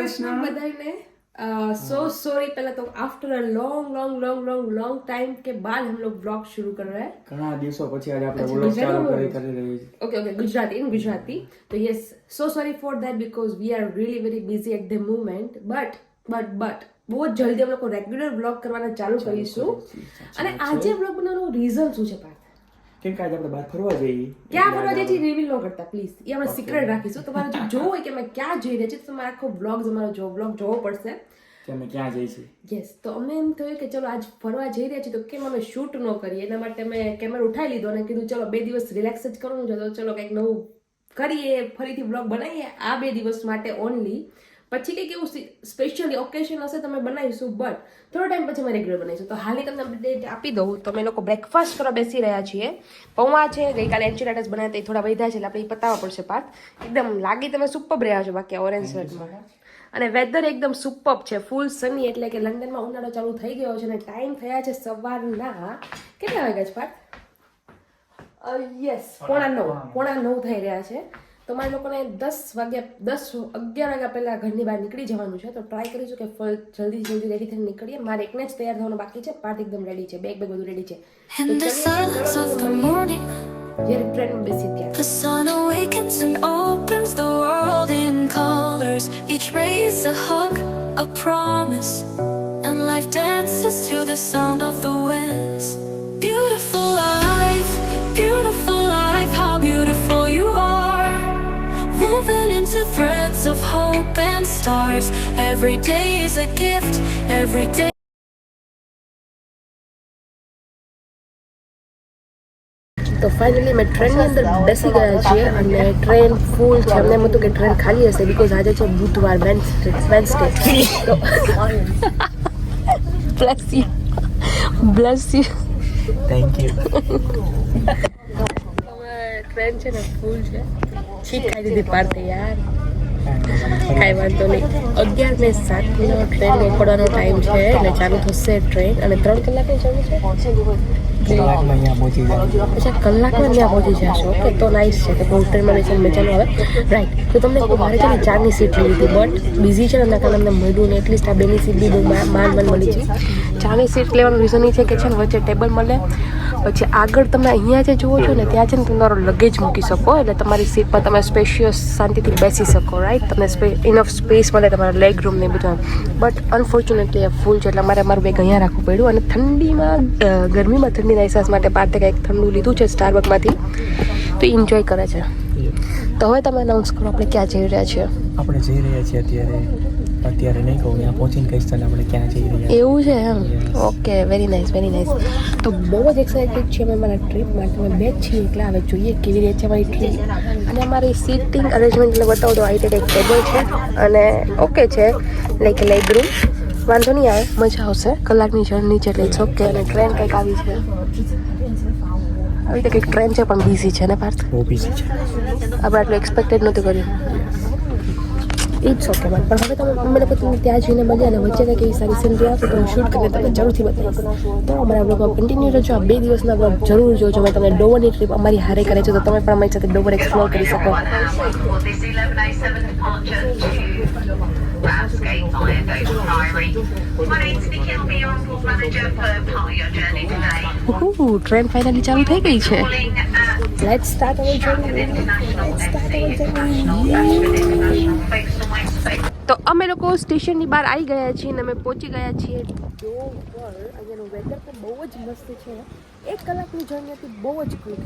કૃષ્ણ બધાને સો સોरी पहले तो आफ्टर अ लॉन्ग टाइम के बाद हम लोग ब्लॉग शुरू कर रहे हैं ઘણા દિવસો પછી આજે આપણે વ્લોગ ચાલુ કરી રહી છે ओके गुजराती इन गुजराती तो yes so sorry for that because we are really very busy at the moment but બહુ જલ્દી અમે લોકો રેગ્યુલર વ્લોગ કરવાના ચાલુ કરીશું અને આજે વ્લોગ બનાવવાનો રીઝન શું છે પાર્થ કેમ કે આજે આપણે બહાર ફરવા જઈએ ક્યાં ફરવા જઈએ છીએ રિવીલ ન કરતા પ્લીઝ એ આપણે સિક્રેટ રાખીશું તમારે જો જોવું હોય કે અમે ક્યાં જઈ રહ્યા છીએ તો તમારે આખો વ્લોગ જોવો પડશે કે અમે ક્યાં જઈએ છીએ યસ તો અમે એમ થયું કે ચલો આજ ફરવા જઈ રહ્યા છીએ તો કેમ અમે શૂટ ન કરીએ એના માટે અમે કેમેરા ઉઠાવી લીધો અને કીધું ચલો 2 દિવસ રિલેક્સ જ કરવાનું છે તો ચલો કંઈક નવું કરીએ ફરીથી વ્લોગ બનાવીએ આ 2 દિવસ માટે ઓનલી પછી કંઈક એવું સ્પેશિયલી ઓકેશન હશે તો અમે બનાવીશું બટ થોડો ટાઈમ પછી અમે રેગ્યુલર બનાવીશું તો હાલી તમને અપડેટ આપી દઉં તો અમે લોકો બ્રેકફાસ્ટ કરવા બેસી રહ્યા છીએ પૌવા છે ગઈકાલે એન્ચિલાટાસ બનાવ્યા તે થોડા વધ્યા છે એટલે આપણે પતાવવા પડશે પાર્થ એકદમ લાગી તમે સુપર રહ્યા છો બાકી ઓરેન્જ શર્ટમાં અને વેધર એકદમ સુપર છે ફૂલ સની એટલે કે લંડનમાં ઉનાળો ચાલુ થઈ ગયો છે અને ટાઈમ થયા છે સવારના કેટલા વાગ્યા છે પાર્થ યસ 9:45 થઈ રહ્યા છે તો મારે લોકોને 11 વાગ્યા પહેલાં ઘરની બહાર નીકળી જવાનું છે તો ટ્રાય કરીશું કે જલ્દી રેડી થઈને નીકળીએ મારે એકને જ તૈયાર થવાનું બાકી છે પાર્થ એકદમ રેડી છે બેગ બધું રેડી છે જ્યારે ટ્રેનમાં બેસી ત્યાં The sun awakens and opens the world in colors. Each ray is a hug, a promise, and life dances to the sound of the winds. Beautiful life, how beautiful you are. Woven into threads of hope and stars. Every day is a gift, every day. તો finally અમે ટ્રેનની અંદર બેસી ગયા છીએ અને train full છે અમને એમ હતું કે ટ્રેન ખાલી હશે બિકોઝ આજે છે બુધવાર વેન્સડે તો bless you thank you train છે ને ફૂલ છે છીક ખાઈ દીધી પાર્થે યાર કાંઈ વાંધો નહીં 11:07 ટ્રેન ઉપડવાનો ટાઈમ છે એટલે ચાલુ થશે ટ્રેન અને 3 કલાકની જર્ની છે કલાકમાં અહીંયા પહોંચી જાય અચ્છા કલાકમાં ત્યાં પહોંચી જશો ઓકે તો નાઇસ છે કે બહુ ટ્રેનમાં બેસીને મજાનું આવે રાઈટ તો તમને મારે છે ને 4ની સીટ લીધી હતી બટ બિઝી છે ને એના કારણે અમને મળ્યું ને એટલીસ્ટ આ 2ની સીટ બી બહુ માંડ મળી છે 4ની સીટ લેવાનું રીઝન એ છે કે છે ને વચ્ચે ટેબલ મળે પછી આગળ તમે અહીંયા જે જુઓ છો ને ત્યાં છે ને તમારો લગેજ મૂકી શકો એટલે તમારી સીટ પર તમે સ્પેશિયસ શાંતિથી બેસી શકો રાઈટ તમને ઇનફ સ્પેસ મળે તમારા લેગ રૂમ ને બધું બટ અનફોર્ચ્યુનેટલી ફૂલ છે એટલે અમારું બેગ અહીંયા રાખવું પડ્યું અને ઠંડીમાં ગરમીમાં ઠંડીના અહેસાસ માટે પાર્થે કંઈક ઠંડુ લીધું છે સ્ટારબકમાંથી તો એન્જોય કરે છે તો હવે તમે અનાઉન્સ કરો આપણે ક્યાં જઈ રહ્યા છીએ આપણે જઈ રહ્યા છીએ અત્યારે નહીં કહું ત્યાં પહોંચીને કહીશ તને આપણે ક્યાં જઈ રહ્યા એવું છે એમ ઓકે વેરી નાઇસ તો બહુ જ એક્સાઇટેડ છીએ અમે મારા ટ્રીપ માટે અમે બે જ છીએ એટલે હવે જોઈએ કેવી રીતે છે મારી ટ્રીપ અને અમારી સીટિંગ અરેન્જમેન્ટ એટલે બતાવો તો આવી રીતે એક ટેબલ છે અને ઓકે છે લાઈક લેગ રૂમ વાંધો નહીં આવે મજા આવશે કલાકની જર્ની છે એટલે ઇટ્સ ઓકે અને ટ્રેન કંઈક આવી છે આવી રીતે કંઈક ટ્રેન છે પણ બિઝી છે ને પાર્થ બહુ બીજી છે આપણે આટલું એક્સપેક્ટેડ નહોતું કર્યું ઇટ્સ ઓકે પણ હવે તમે અમે લોકો તમે ત્યાં જઈને મળ્યા અને વચ્ચે કંઈક એવી સારી સીનરી આવશે તો હું શૂટ કરીને તમને જરૂરથી બતાવીશ તો અમારા બ્લોગ કન્ટિન્યુ રહેજો આ 2 દિવસના બ્લોગ જરૂર જોજો મેં તમને ડોવરની ટ્રીપ અમારી હારે કરે છે તો તમે પણ અમારી સાથે ડોવર એક્સપ્લોર કરી શકો ટ્રેન ફાઇનલી ચાલુ થઈ ગઈ છે લેટ્સ સ્ટાર્ટ અવર જર્ની તો અમે લોકો સ્ટેશનની બહાર આવી ગયા છીએ અને અમે પહોંચી ગયા છીએ ડોવર અહીંયાનું વેધર પણ બહુ જ મસ્ત છે 1 કલાકની જર્ની હતી બહુ જ ક્વિક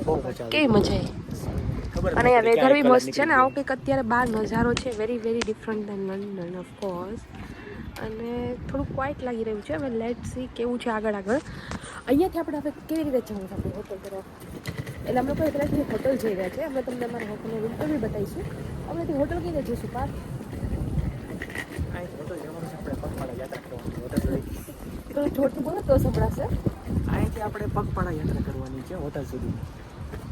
કેવી મજા આવી અને અહીંયા વેધર બી મસ્ત છે ને આવો કંઈક અત્યારે બહાર નજારો છે વેરી ડિફરન્ટ દેન લંડન ઓફકોર્સ અને થોડું ક્વાઇટ લાગી રહ્યું છે હવે લેટ સી કેવું છે આગળ અહીંયાથી આપણે હવે કેવી રીતે જવું છે આપણી હોટલ તરફ એટલે અમે લોકો પહેલાંથી હોટલ જઈ રહ્યા છે અમે તમને અમારા હોટલનો રૂમ પણ બી બતાવીશું હમણાંથી હોટલ કઈ રીતે જઈશું પાર્થ તો છોટું બોલો તો સંભળાશે અહીંથી આપણે પગપાળા યાત્રા કરવાની છે હોટલ સુધી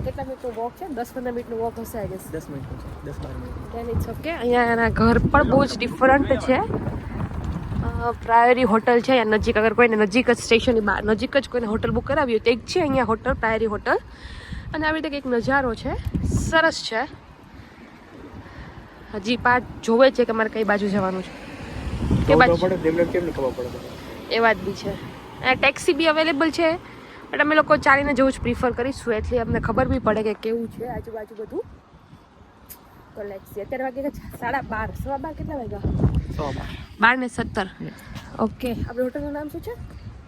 કેટલા મિનિટનું વોક છે 10-15 મિનિટનું વોક હશે આઈ ગેસ 10 મિનિટનું છે 10-12 મિનિટ દેન ઇટ્સ ઓકે અહીંયાના ઘર પણ બહુ જ ડિફરન્ટ છે પ્રાયોરી હોટલ છે અહીંયા નજીક અગર કોઈને નજીક જ સ્ટેશનની બહાર નજીક જ કોઈને હોટલ બુક કરાવી હોય તો એક છે અહીંયા હોટલ પ્રાયોરી હોટલ અને આવી રીતે કંઈક નજારો છે સરસ છે હજી પાર્ટ જોવે છે કે મારે કઈ બાજુ જવાનું છે કે તો બાજુ પડે તેમને કેમ નહીં ખબર પડે? એ વાત બી છે. અને ટેક્સી બી અવેલેબલ છે, બટ અમે લોકો ચાલીને જવું જ પ્રિફર કરીશું, એટલે અમને ખબર બી પડે કે કેવું છે આજુબાજુ બધું. તો લેટ્સ સી. અત્યારે વાગે 12:30, 12:15 કેટલા વાગ્યા? 12:17. ઓકે, આપણી હોટલનું નામ શું છે?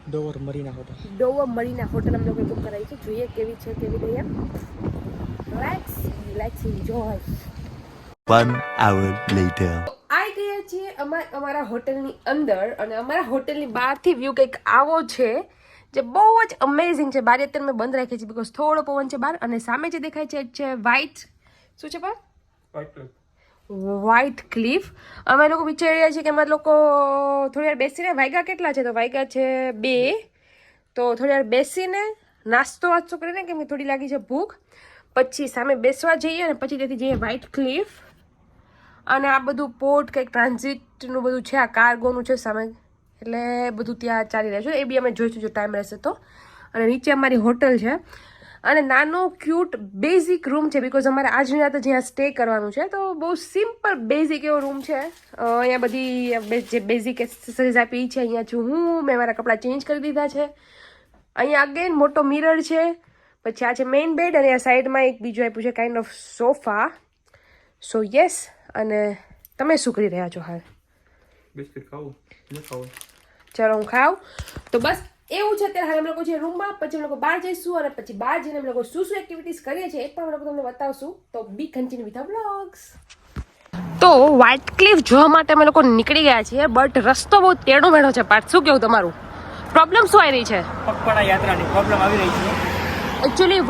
ડોવર મરીના હોટલ. ડોવર મરીના હોટલ અમે લોકો બુક કરાવી છે. જોઈએ કેવી છે કેવી નહીં એમ. Let's enjoy. 1 hour later. આવી ગયા છીએ અમારા હોટલની અંદર, અને અમારા હોટલની બહારથી વ્યૂ કંઈક આવો છે જે બહુ જ અમેઝિંગ છે. બારી અત્યારે મેં બંધ રાખી છે બિકોઝ થોડો પવન છે બહાર, અને સામે જે દેખાય છે એ છે વ્હાઇટ, શું છે બહાર? White cliff. અમે લોકો વિચારી રહ્યા છીએ કે અમે લોકો થોડી વાર બેસીને, વાગ્યા કેટલા છે? તો વાગ્યા છે 2, તો થોડી વાર બેસીને નાસ્તો કરીને, કેમ કે થોડી લાગી છે ભૂખ, પછી સામે બેસવા જઈએ અને પછી ત્યાંથી જઈએ વ્હાઇટ ક્લિફ. અને આ બધું પોર્ટ કંઈક ટ્રાન્ઝિટનું બધું છે, આ કાર્ગોનું છે સામે, એટલે બધું ત્યાં ચાલી રહ્યું છે. એ બી અમે જોઈશું જો ટાઈમ રહેશે તો. અને નીચે અમારી હોટલ છે, અને નાનો ક્યુટ બેઝિક રૂમ છે બિકોઝ અમારે આજની રાતે જ્યાં સ્ટે કરવાનું છે, તો બહુ સિમ્પલ બેઝિક એવો રૂમ છે. અહીંયા બધી જે બેઝિક એક્સેસરીઝ આપી છે. અહીંયા છું હું, મેં મારા કપડાં ચેન્જ કરી દીધા છે. અહીંયા અગેન મોટો મિરર છે. પછી આ છે મેઇન બેડ, અને આ સાઈડમાં એક બીજું આપ્યું છે kind of sofa. So yes. અને તમે શું કરી રહ્યા છો હાલ? બિસ્કિટ ખાવું ન ખાવું? ચલો હું ખાઉં. તો બસ એવું છે. અત્યારે હાલ અમે લોકો છે રૂમમાં, પછી અમે લોકો બહાર જઈશું, અને પછી બહાર જઈને અમે લોકો શું એક્ટિવિટીઝ કરીએ છીએ એ પણ અમે લોકો તમને બતાવશું. તો બી કન્ટિન્યુ વિથ અ વ્લોગ્સ. તો વ્હાઇટ ક્લિફ જોવા માટે અમે લોકો નીકળી ગયા છીએ, બટ રસ્તો બહુ ટેઢો મેઢો છે. પાર્થ, શું કેવું તમારું? પ્રોબ્લેમ શું આવી રહી છે? પગપાળા યાત્રાની પ્રોબ્લેમ આવી રહી છે. એકચ્યુઅલી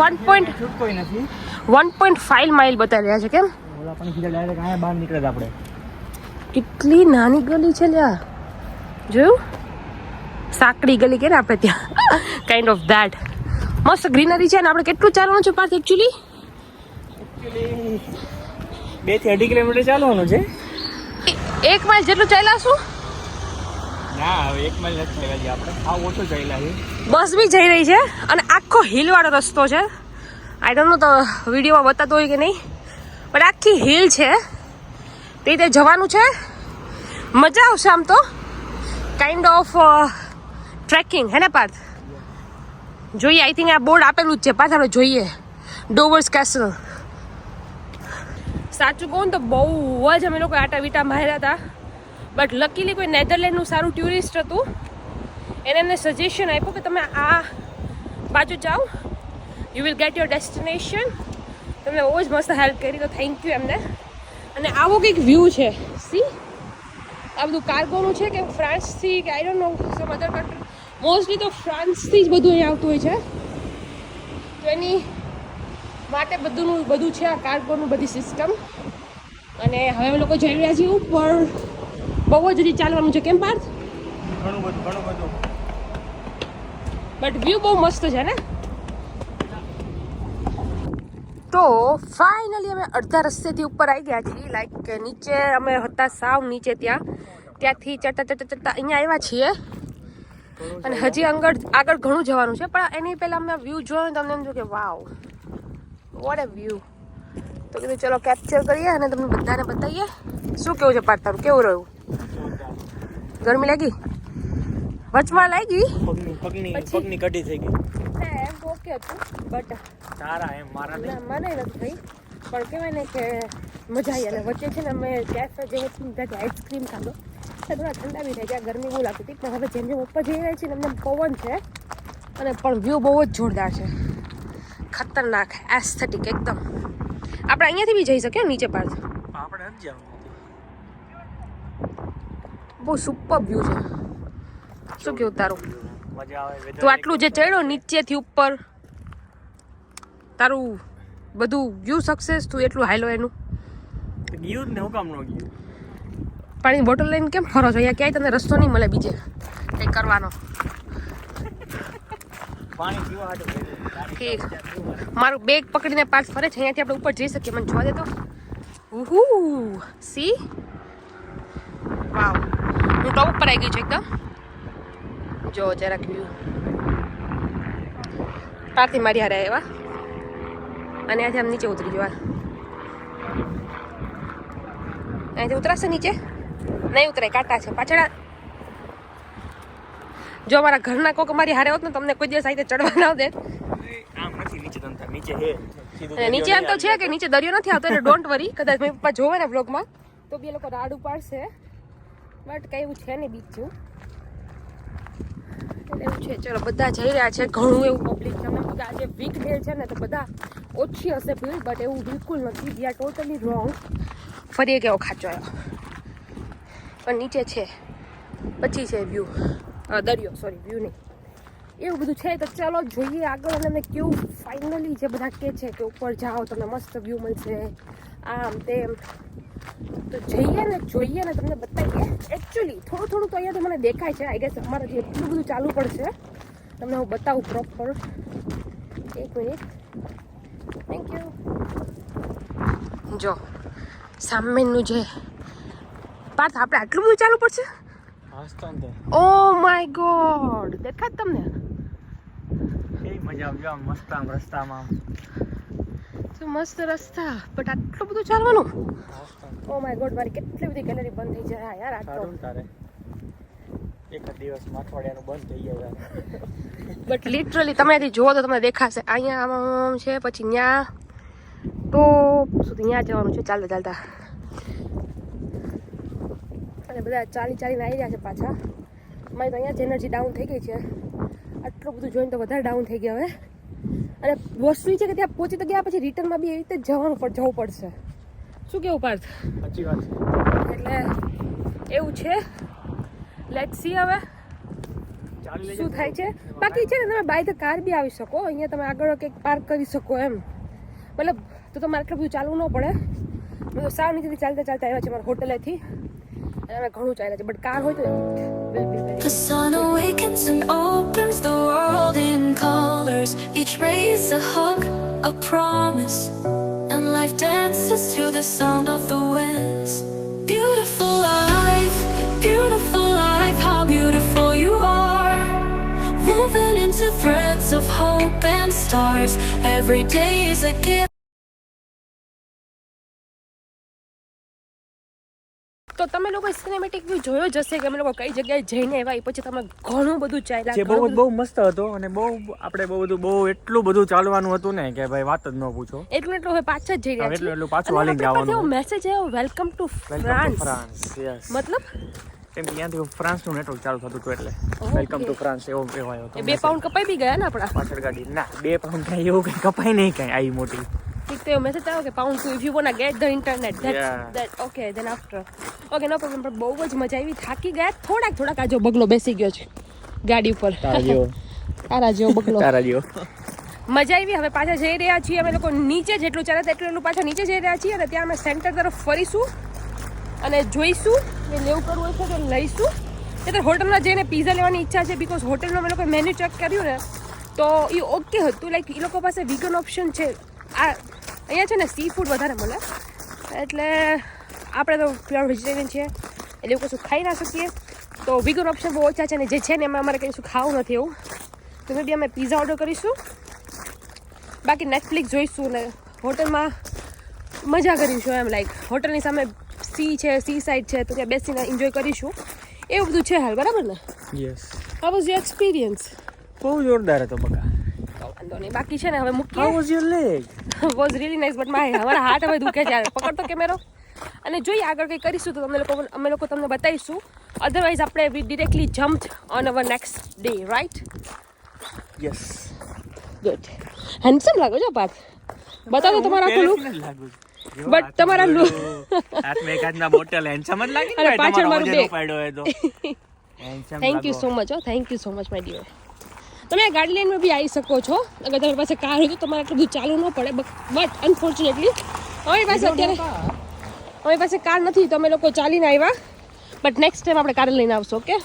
1.5 માઇલ બતાવી રહ્યા છે. કેમ? ઓલા પણ સીધા ડાયરેક્ટ અહીંયા બહાર નીકળે આપણે. કેટલી નાની ગલી છે લ્યા, જોયું? સાંકડી ગલી કે ને આપણે ત્યાં, કાઇન્ડ ઓફ ધેટ. મસ્ત ગ્રીનરી છે, અને આપણે કેટલું ચાલવાનું છે પાર્થ? એકચ્યુઅલી 2 થી 2.5 કિલોમીટર ચાલવાનું છે. 1 માઇલ જેટલું ચાલ્યાશું. ના, હવે 1 માઇલ નથી ચાલ્યા આપણે, આ ઓછો ચાલ્યા છે. બસ બી જઈ રહી છે, અને આખો હિલવાળો રસ્તો છે. આઈ ડોન્ટ નો તો વિડીયોમાં બતાતો હોય કે નહીં, પણ આખી હિલ છે. તે રીતે જવાનું છે, મજા આવશે આમ તો. કાઇન્ડ ઓફ ટ્રેકિંગ હે ને પાર્થ? જોઈએ, આઈ થિંક આ બોર્ડ આપેલું જ છે. પાછા આપણે જોઈએ ડોવર્સ કેસલ. સાચું કહું તો બહુ જ અમે લોકો આટા વીટા માર્યા હતા, બટ લકીલી કોઈ નેધરલેન્ડનું સારું ટુરિસ્ટ હતું, એને સજેશન આપ્યું કે તમે આ બાજુ જાઓ, you will get your destination. તમને બહુ જ મસ્ત હેલ્પ કરી, તો થેન્ક યુ એમને. અને આવો કંઈક વ્યૂ છે. સી, આ બધું કાર્ગોનું છે કે ફ્રાન્સથી કે I don't know some other country. Mostly તો ફ્રાન્સથી જ બધું અહીં આવતું હોય છે, તો એની માટે બધું છે આ કાર્ગોનું બધી સિસ્ટમ. અને હવે અમે લોકો જઈ રહ્યા છીએ ઉપર. બહુ જ હજી ચાલવાનું છે. કેમ પાર્થ? ઘણું બધું. બટ વ્યૂ બહુ મસ્ત છે ને. તો ફાઇનલી અમે અડધા રસ્તેથી ઉપર આવી ગયા છીએ. લાઈક નીચે અમે હતા સાવ નીચે, ત્યાંથી ચડતા અહીંયા આવ્યા છીએ, અને હજી આગળ ઘણું જવાનું છે. પણ એની પહેલાં અમે વ્યૂ જોયો તમને એમ થયું કે વાવ, વોટ એ વ્યૂ. તો કીધું ચલો કેપ્ચર કરીએ અને તમને બધાને બતાવીએ. શું કેવું છે પાર્થ તારું? કેવું રહ્યું? ગરમી લાગી? વચમાં લાગી? પગની કઢી થઈ ગઈ. એમ ઓકે હતું, બટ તારા એમ મારા ના મને નથી થઈ. પણ કહેવાય ને કે મજા આવી. અને વચ્ચે છે ને અમે કેફે જેવું ત્યાંથી આઈસ્ક્રીમ ખાધો, થોડા ઠંડા બી થઈ ગયા. ગરમી બહુ લાગતી હતી, પણ હવે જેમ જેમ ઉપર જઈ રહી છે ને એમને પવન છે, અને પણ વ્યૂ બહુ જ જોરદાર છે. ખતરનાક એસ્થેટિક એકદમ. આપણે અહીંયાથી બી જઈ શકીએ નીચે પાર્થ. આપણે નથી જવાનું. બહુ સુપર વ્યૂ છે. શું કેવું તારું? મજા આવે. તું આટલું જે ચડ્યો નીચેથી ઉપર, તારું બધું વ્યૂ સક્સેસ, તું એટલું હાલો એનું. ગયું જ ને, હું કામ ન ગયું? પાણી બોટલ લઈને કેમ ફરો છો? અહીંયા ક્યાંય તમને રસ્તો નહીં મળે બીજે કંઈ કરવાનો. પાણી પીવા હાટું. ઠીક, મારું બેગ પકડીને પાછ ફરે છે. અહીંયાથી આપણે ઉપર જઈ શકીએ. મને જોવા દે તો. ઉહુ, સી, વાવ. હું ટોપ ઉપર આવી ગઈ છું એકદમ. જો જરાક વ્યૂ. પાર્થથી મારી હારે આવ્યા, અને અહીંયાથી આમ નીચે ઉતરી જવા. અહીંયાથી ઉતરાશે નીચે. નહીં ઉતરે, કાંટા છે પાછળ. જો અમારા ઘરના કોક અમારી હારે હોત ને તમને કોઈ દિવસ આવી ચડવા ના દે. આમ નથી નીચે તમતા નીચે હે સીધું અને નીચે એમ તો છે કે નીચે દરિયો નથી આવતો એટલે ડોન્ટ વરી. કદાચ મારી પપ્પા જોવે ને બ્લોગમાં તો બી એ લોકો રાડ ઉપાડશે, બટ કઈ એવું છે નહીં બીચ જેવું. એટલે એવું છે. ચલો બધા જઈ રહ્યા છે, ઘણું એવું પબ્લિક છે. અમને કે આજે વીક ડે છે ને તો બધા ઓછી હશે ભીડ, બટ એવું બિલકુલ નથી. We are totally wrong. ફરી એક એવો ખાચો આવ્યો પણ નીચે છે, પછી છે વ્યૂ, દરિયો, સોરી વ્યૂ નહીં. એવું બધું છે તો ચાલો જોઈએ આગળ. અને અમે કેવું ફાઇનલી જે બધા કહે છે કે ઉપર જાઓ તમને મસ્ત વ્યૂ મળશે, આમ તેમ, તો જઈએ ને જોઈએ ને તમને બતાવીએ. એકચ્યુઅલી થોડું થોડું તો અહીંયા તો મને દેખાય છે. આઈ ગેસ અમારે જે એટલું બધું ચાલુ પડશે તમને હું બતાવું પ્રોપર. એક મિનિટ, થેન્ક યુ. જો સામેનું જે પાર્થ, આપણે આટલું બધું ચાલુ પડશે? ઓ માય ગોડ, દેખાય તમને? એ મજા આવજો આમ મસ્ત આમ રસ્તામાં તો મસ્ત રસ્તા, બટ આટલું બધું ચાલવાનું? ઓ માય ગોડ, મારી કેટલી બધી ગેલેરી બંધ થઈ જાય યાર. આટલું તારે એક જ દિવસમાં અઠવાડિયાનું બંધ થઈ જાય. બટ લિટરલી તમે અહીંથી જુઓ તો તમને દેખાશે. અહીંયા આમ છે, પછી ત્યાં તો સુધી ત્યાં જવાનું છે ચાલતા ચાલતા. અને બધા ચાલીને આવી રહ્યા છે પાછા. મારી તો અહીંયા જ એનર્જી ડાઉન થઈ ગઈ છે. આટલું બધું જોઈને તો વધારે ડાઉન થઈ ગયા હવે. અને વસ્તુ છે કે ત્યાં પહોંચી તો ગયા, પછી રિટર્નમાં બી એવી રીતે જવું પડશે. શું કેવું પાર્થ? સાચી વાત છે. એટલે એવું છે. લેટ્સ સી હવે શું થાય છે. બાકી છે ને તમે બાય ધ કાર બી આવી શકો અહીંયા, તમે આગળ કંઈક પાર્ક કરી શકો એમ. મતલબ તો તમારે આટલું બધું ચાલવું ન પડે. મેં તો સાવ નીચેથી ચાલતા આવ્યા છે મારા હોટેલેથી, અને અમે ઘણું ચાલ્યા છે. બટ કાર હોય તો The sun awakens and opens the world in colors. Each ray is a hug, a promise, and life dances to the sound of the winds. Beautiful life, how beautiful you are. Woven into threads of hope and stars. Every day is a gift. તો તમે લોકો cinematic view જોયો જ હશે કે અમે લોકો કઈ જગ્યાએ જઈને આવ્યા. એ પછી તમે ઘણું બધું ચાલ્યા. જે બહુ મસ્ત હતો અને એટલું બધું ચાલવાનું હતું ને કે ભાઈ વાત જ ન પૂછો. એટલું હવે પાછા જ જઈ રહ્યા છીએ. એટલું પાછું હાલીને જવાનું. મેસેજ આવ્યો વેલકમ ટુ ફ્રાન્સ. મતલબ કેમ કે ત્યાંથી ફ્રાન્સનું નેટવર્ક ચાલુ થતું હતું એટલે વેલકમ ટુ ફ્રાન્સ એવો કહેવાયો હતો. 2 પાઉન્ડ કપાઈ બી ગયા ને આપણા પાછળ ગાડી. ના 2 પાઉન્ડ કઈ એવું કઈ કપાઈ નહીં કઈ આવી મોટી. ઠીક તો મેસેજ આવ્યો કે pound 2 if you want get the internet that okay then after okay no problem. પણ બહુ જ મજા આવી. થાકી ગયા થોડાક. આજો બગલો બેસી ગયો છે ગાડી ઉપર. તારા જેવો બગલો. મજા આવી. હવે પાછા જઈ રહ્યા છીએ અમે લોકો નીચે. જેટલું ચાલે તેટલું પાછા નીચે જઈ રહ્યા છીએ. અને ત્યાં અમે સેન્ટર તરફ ફરીશું અને જોઈશું કે લેવું કરવું હોય તો લઈશું. એટલે હોટલમાં જઈને પીઝા લેવાની ઈચ્છા છે. બિકોઝ હોટલનો અમે લોકો મેન્યુ ચેક કર્યું ને તો એ ઓકે હતું. લાઈક એ લોકો પાસે વીગન ઓપ્શન છે. આ અહીંયા છે ને સી ફૂડ વધારે મળે, એટલે આપણે તો પ્યોર વેજીટેરિયન છીએ એટલે એવું કશું ખાઈ ના શકીએ. તો વીગન ઓપ્શન બહુ ઓછા છે ને જે છે ને એમાં અમારે કંઈ ખાવું નથી એવું. તો મે બી અમે પીઝા ઓર્ડર કરીશું. બાકી નેટફ્લિક્સ જોઈશું ને હોટલમાં મજા કરીશું એમ. લાઈક હોટલની સામે સી છે, સી સાઈડ છે, તો ત્યાં બેસીને એન્જોય કરીશું. એવું બધું છે હાલ, બરાબર ને? Yes. How was your experience? બહુ જોરદાર હતો બકા. વાંધો નહીં. બાકી છે ને હવે મૂકીએ. How was your leg? Was really nice, but મારા હાથ હવે દુખે છે. પકડતો કેમેરો અને જોઈએ આગળ કંઈ કરીશું તો અમે લોકો તમને બતાવીશું. અધરવાઇઝ આપણે we directly jumped on our next day, right? Yes. Good. Handsome લાગો છો પાર્થ. બતાવો તમારા આખું લુક. બટ તમારા લુક હાથમાં એક હાથના બોટલ હેન્ડસમ જ લાગે અને પાછળ મારું બેગ. પાડ્યો હોય તો handsome. Thank you so much. Thank you so much my dear. તમે આ ગાડી લઈને બી આવી શકો છો અગર તમારી પાસે કાર હોય તો. તમારે આટલું બધું ચાલવું ન પડે. બટ અનફોર્ચ્યુનેટલી અમારી પાસે કાર નથી તો અમે લોકો ચાલીને આવ્યા. બટ નેક્સ્ટ ટાઈમ આપણે કાર લઈને આવશું. ઓકે?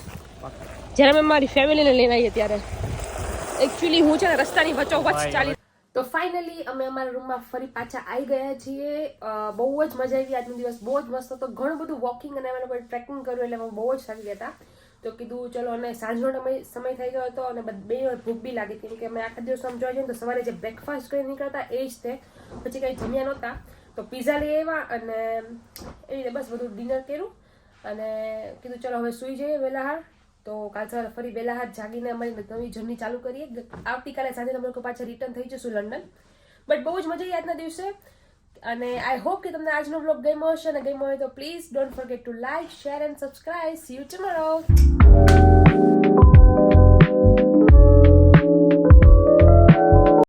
જ્યારે અમે મારી ફેમિલીને લઈને આવીએ ત્યારે. એકચ્યુઅલી હું છે ને રસ્તાની વચ્ચોવચ્ચ ચાલી. તો ફાઇનલી અમે અમારા રૂમમાં ફરી પાછા આવી ગયા છીએ. બહુ જ મજા આવી. આજનો દિવસ બહુ જ મસ્ત હતો. ઘણું બધું વોકિંગ અને અમે લોકોએ ટ્રેકિંગ કર્યું એટલે બહુ જ થાકી ગયા હતા. તો કીધું ચલો. અને સાંજનો સમય થઈ ગયો હતો અને બે ભૂખ બી લાગી હતી. કે અમે આખા દિવસ આમ જોવા જઈએ તો સવારે જે બ્રેકફાસ્ટ કરીને નીકળતા એ જ તે. પછી કંઈ જમ્યા નહોતા તો પીઝા લઈ આવ્યા અને એવી રીતે બસ બધું ડિનર કર્યું. અને કીધું ચલો હવે સૂઈ જઈએ વહેલા હાર. તો કાલ સવારે ફરી વહેલા હાથ જાગીને અમારી નવી જર્ની ચાલુ કરીએ. આવતીકાલે સાંજે અમે લોકો પાછા રિટર્ન થઈ જશું લંડન. બટ બહુ જ મજા આવી આજના દિવસે. અને આઈ હોપ કે તમને આજનો વ્લોગ ગમ્યો હશે. અને ગમ્યો હોય તો please don't forget two like, share and subscribe. C you tomorrow.